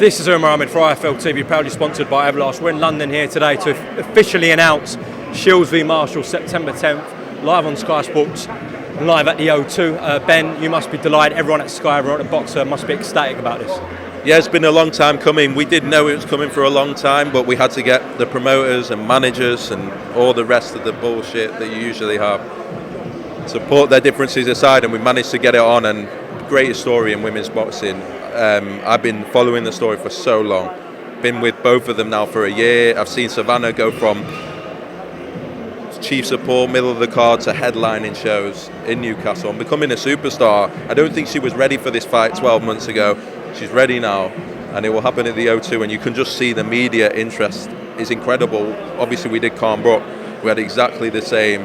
This is Umar Ahmed for IFL TV, proudly sponsored by Everlast. We're in London here today to officially announce Shields v Marshall, September 10th, live on Sky Sports, live at the O2. Ben, you must be delighted. Everyone at Sky, everyone at Boxer must be ecstatic about this. Yeah, it's been a long time coming. We did know it was coming for a long time, but we had to get the promoters and managers and all the rest of the bullshit that you usually have to put their differences aside, and we managed to get it on. And greatest story in women's boxing. I've been following the story for so long. Been with both of them now for a year. I've seen Savannah go from chief support, middle of the card, to headlining shows in Newcastle and becoming a superstar. I don't think she was ready for this fight 12 months ago. She's ready now, and it will happen at the O2, and you can just see the media interest is incredible. Obviously, we did Calm Brook. We had exactly the same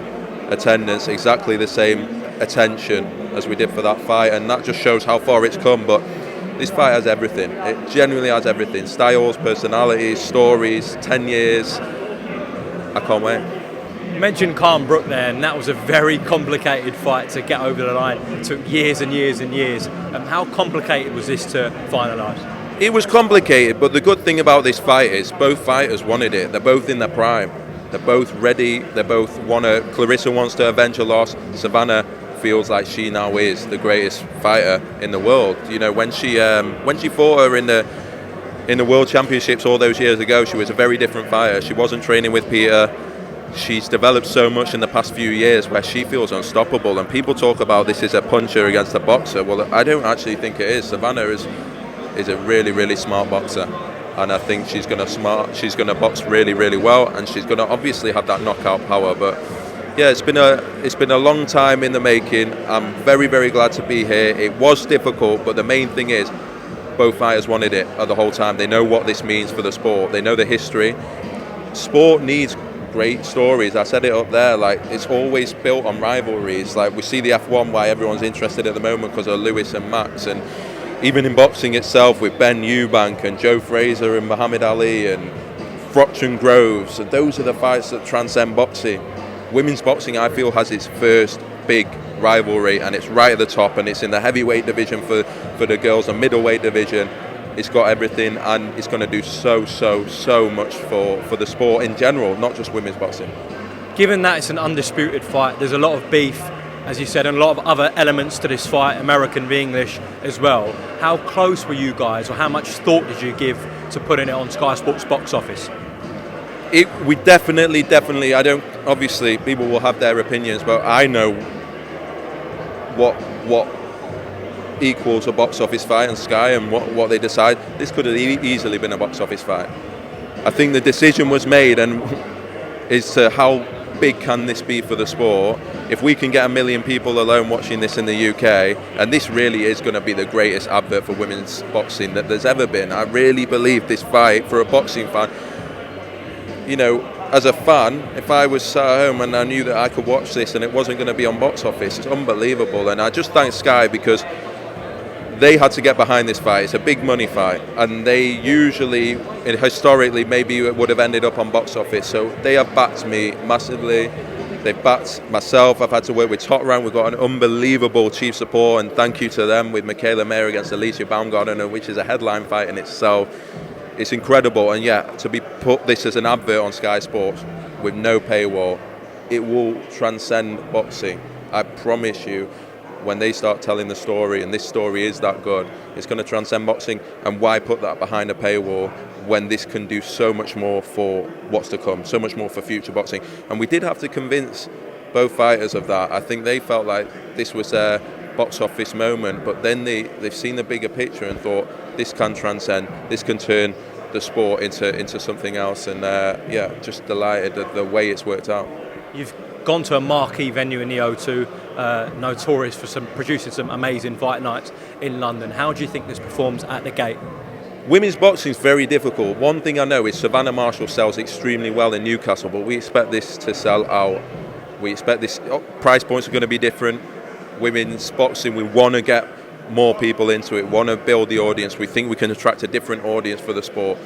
attendance, exactly the same attention as we did for that fight, and that just shows how far it's come. But this fight has everything. It genuinely has everything. Styles, personalities, stories, 10 years. I can't wait. You mentioned Calm Brook there, and that was a very complicated fight to get over the line. It took years and years and years. How complicated was this to finalise? It was complicated, but the good thing about this fight is both fighters wanted it. They're both in their prime. They're both ready. They both want to. Clarissa wants to avenge a loss. Savannah feels like she now is the greatest fighter in the world. You know, when she fought her in the World Championships all those years ago, she was a very different fighter. She wasn't training with Peter. She's developed so much in the past few years where she feels unstoppable. And people talk about this as a puncher against a boxer. Well, I don't actually think it is. Savannah is a really, really smart boxer, and I think she's going to box really, really well, and she's going to obviously have that knockout power. But yeah, it's been a long time in the making. I'm very, very glad to be here. It was difficult, but the main thing is both fighters wanted it the whole time. They know what this means for the sport. They know the history. Sport needs great stories. I said it up there, like, it's always built on rivalries. Like, we see the F1, why everyone's interested at the moment because of Lewis and Max, and even in boxing itself with Ben Eubank and Joe Frazier and Muhammad Ali and Froch and Groves. And those are the fights that transcend boxing. Women's boxing, I feel, has its first big rivalry, and it's right at the top, and it's in the heavyweight division for the girls, and middleweight division. It's got everything, and it's going to do so much for the sport in general, not just women's boxing. Given that it's an undisputed fight, there's a lot of beef, as you said, and a lot of other elements to this fight, American v English as well. How close were you guys, or how much thought did you give to putting it on Sky Sports box office? We definitely, I don't, obviously people will have their opinions, but I know what equals a box office fight on Sky and what they decide. This could have easily been a box office fight. I think the decision was made, and is to how big can this be for the sport. If we can get 1 million people alone watching this in the UK, and this really is going to be the greatest advert for women's boxing that there's ever been. I really believe this fight, for a boxing fan, you know, as a fan, if I was sat at home and I knew that I could watch this and it wasn't going to be on box office, it's unbelievable. And I just thank Sky, because they had to get behind this fight. It's a big money fight, and they usually, historically, maybe it would have ended up on box office. So they have backed me massively. They've backed myself. I've had to work with Top Rank. We've got an unbelievable chief support, and thank you to them, with Michaela Mayer against Alicia Baumgartner, which is a headline fight in itself. It's incredible. And yeah, to be put this as an advert on Sky Sports with no paywall, it will transcend boxing. I promise you. When they start telling the story, and this story is that good, it's going to transcend boxing. And why put that behind a paywall when this can do so much more for what's to come, so much more for future boxing? And we did have to convince both fighters of that. I think they felt like this was a box office moment, but then they've seen the bigger picture and thought, this can transcend, this can turn the sport into something else. And yeah, just delighted at the way it's worked out. You've gone to a marquee venue in the O2, notorious for producing some amazing fight nights in London. How do you think this performs at the gate? Women's boxing is very difficult. One thing I know is Savannah Marshall sells extremely well in Newcastle, but we expect this to sell out. We expect this, price points are going to be different. Women's boxing, we want to get more people into it, want to build the audience. We think we can attract a different audience for the sport.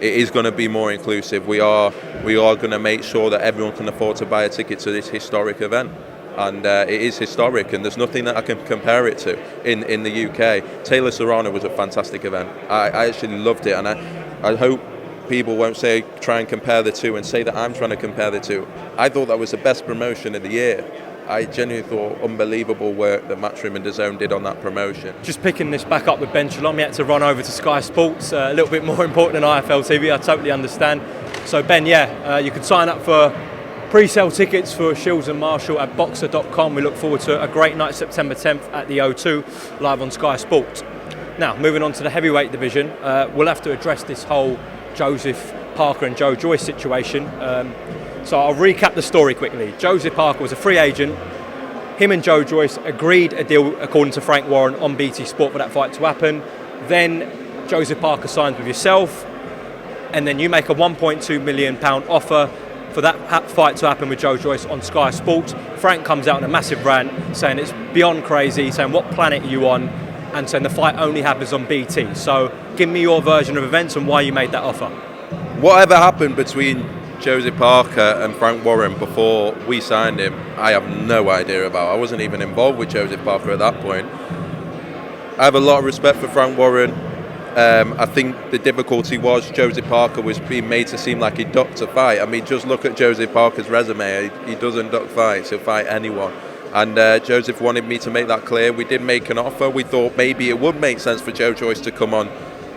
It is going to be more inclusive. We are going to make sure that everyone can afford to buy a ticket to this historic event. and it is historic, and there's nothing that I can compare it to in the UK. Taylor Serrano was a fantastic event. I actually loved it, and I hope people won't try and compare the two and say that I'm trying to compare the two. I thought that was the best promotion of the year. I genuinely thought unbelievable work that Matchroom and DAZN did on that promotion. Just picking this back up with Ben Shalom, he had to run over to Sky Sports, a little bit more important than IFL TV, I totally understand. So Ben, you can sign up for pre-sale tickets for Shields and Marshall at boxer.com. We look forward to a great night September 10th at the O2, live on Sky Sports. Now, moving on to the heavyweight division, we'll have to address this whole Joseph Parker and Joe Joyce situation. So I'll recap the story quickly. Joseph Parker was a free agent. Him and Joe Joyce agreed a deal, according to Frank Warren, on BT Sport for that fight to happen. Then Joseph Parker signs with yourself, and then you make a £1.2 million offer for that fight to happen with Joe Joyce on Sky Sports. Frank comes out in a massive rant saying it's beyond crazy, saying what planet are you on, and saying the fight only happens on BT. So give me your version of events and why you made that offer. Whatever happened between Joseph Parker and Frank Warren before we signed him, I have no idea about. I wasn't even involved with Joseph Parker at that point. I have a lot of respect for Frank Warren. I think the difficulty was Joseph Parker was being made to seem like he ducked a fight. I mean, just look at Joseph Parker's resume. He doesn't duck fights. He'll fight anyone. And Joseph wanted me to make that clear. We did make an offer. We thought maybe it would make sense for Joe Joyce to come on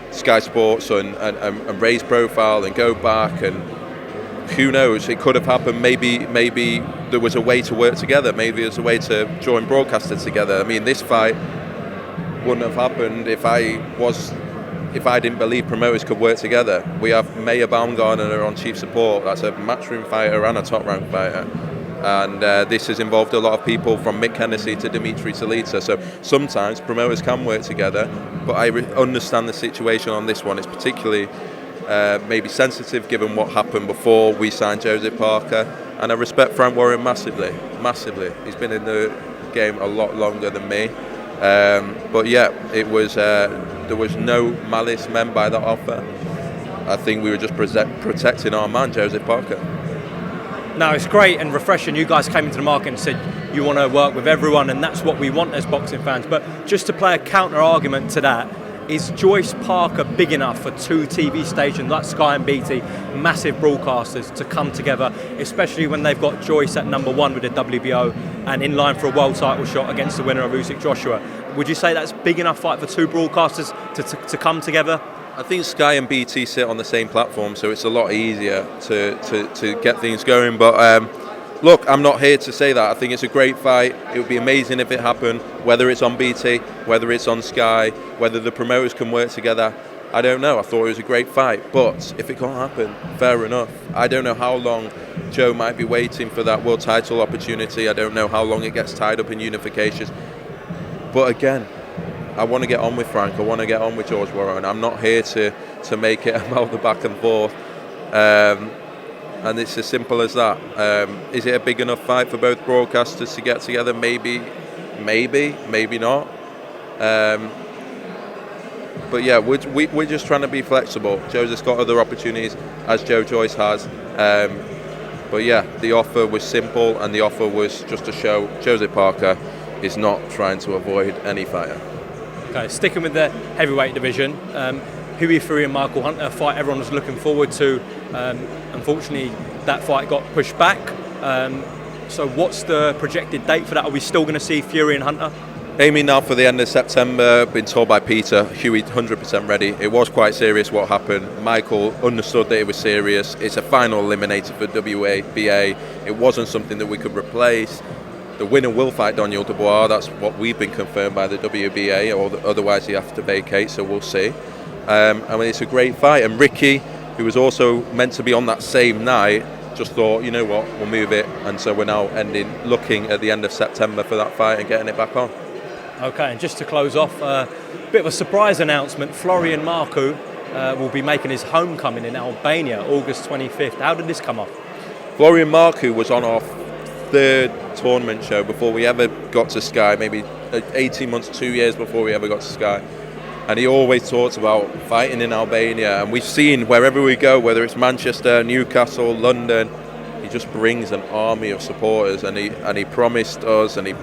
Sky Sports and raise profile and go back, and who knows, it could have happened. Maybe there was a way to work together. Maybe there's a way to join broadcasters together. I mean, this fight wouldn't have happened if I didn't believe promoters could work together. We have Maya Baumgartner on chief support. That's a matchroom fighter and a top-ranked fighter. And this has involved a lot of people from Mick Hennessy to Dimitri Salita. So sometimes promoters can work together, but I understand the situation on this one. It's particularly maybe sensitive given what happened before we signed Joseph Parker. And I respect Frank Warren massively. He's been in the game a lot longer than me. But yeah, it was there was no malice meant by that offer. I think we were just protecting our man, Joseph Parker. Now, it's great and refreshing. You guys came into the market and said you want to work with everyone, and that's what we want as boxing fans. But just to play a counter argument to that, is Joyce Parker big enough for two TV stations like Sky and BT, massive broadcasters, to come together, especially when they've got Joyce at number one with the WBO and in line for a world title shot against the winner of Usyk Joshua? Would you say that's big enough fight for two broadcasters to come together? I think Sky and BT sit on the same platform, so it's a lot easier to get things going. But look, I'm not here to say that. I think it's a great fight. It would be amazing if it happened, whether it's on BT, whether it's on Sky, whether the promoters can work together. I don't know. I thought it was a great fight. But if it can't happen, fair enough. I don't know how long Joe might be waiting for that world title opportunity. I don't know how long it gets tied up in unifications. But again, I want to get on with Frank. I want to get on with George Warren. I'm not here to make it about the back and forth. And it's as simple as that. Is it a big enough fight for both broadcasters to get together? Maybe not. But yeah, we're just trying to be flexible. Joseph's got other opportunities, as Joe Joyce has. But yeah, the offer was simple, and the offer was just to show Joseph Parker is not trying to avoid any fighter. Okay, sticking with the heavyweight division, Hughie Fury and Michael Hunter, a fight everyone was looking forward to. Unfortunately, that fight got pushed back. So what's the projected date for that? Are we still going to see Fury and Hunter? Aiming now for the end of September. Been told by Peter, Hughie 100% ready. It was quite serious what happened. Michael understood that it was serious. It's a final eliminator for WBA. It wasn't something that we could replace. The winner will fight Daniel Dubois. That's what we've been confirmed by the WBA, or otherwise he has to vacate, so we'll see. I mean, it's a great fight. And Ricky, who was also meant to be on that same night, just thought, you know what, we'll move it. And so we're now looking at the end of September for that fight and getting it back on. Okay, and just to close off, a bit of a surprise announcement. Florian Marku will be making his homecoming in Albania, August 25th. How did this come off? Florian Marku was on our third tournament show before we ever got to Sky, maybe 18 months, 2 years before we ever got to Sky. And he always talks about fighting in Albania. And we've seen wherever we go, whether it's Manchester, Newcastle, London, he just brings an army of supporters, and he promised us, and he,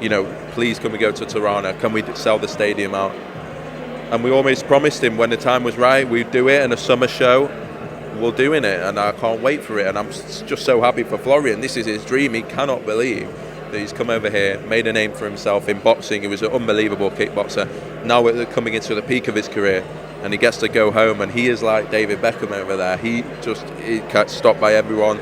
you know, please can we go to Tirana? Can we sell the stadium out? And we almost promised him when the time was right, we'd do it, and a summer show, we're doing it, and I can't wait for it. And I'm just so happy for Florian. This is his dream. He cannot believe that he's come over here, made a name for himself in boxing. He was an unbelievable kickboxer. Now we're coming into the peak of his career, and he gets to go home, and he is like David Beckham over there. He gets stopped by everyone.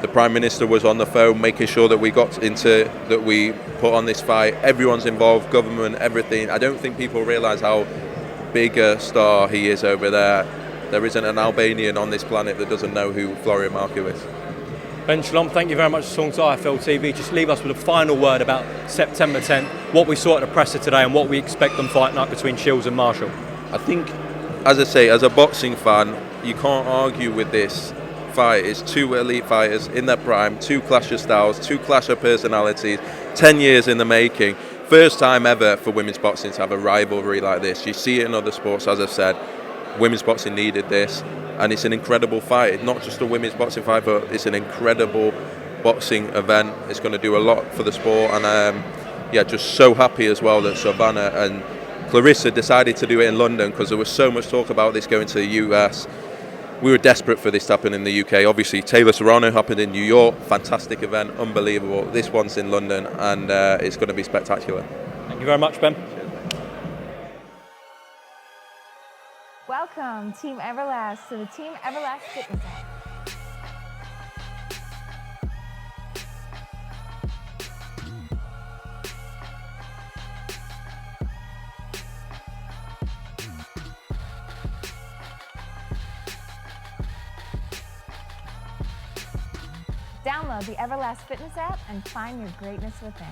The Prime Minister was on the phone making sure that we put on this fight. Everyone's involved, government, everything. I don't think people realise how big a star he is over there. There isn't an Albanian on this planet that doesn't know who Florian Marku is. Ben Shalom, thank you very much for talking to IFL TV. Just leave us with a final word about September 10th, what we saw at the presser today and what we expect on fight night between Shields and Marshall. I think, as I say, as a boxing fan, you can't argue with this fight. It's two elite fighters in their prime, two clash of styles, two clash of personalities, 10 years in the making. First time ever for women's boxing to have a rivalry like this. You see it in other sports, as I've said. Women's boxing needed this, and it's an incredible fight. It's not just a women's boxing fight, but it's an incredible boxing event. It's going to do a lot for the sport, and just so happy as well that Savannah and Clarissa decided to do it in London, because there was so much talk about this going to the US. We were desperate for this to happen in the UK. Obviously, Taylor Serrano happened in New York. Fantastic event, unbelievable. This one's in London, and it's going to be spectacular. Thank you very much, Ben. Welcome, Team Everlast, to the Team Everlast Fitness app. Download the Everlast Fitness app and find your greatness within.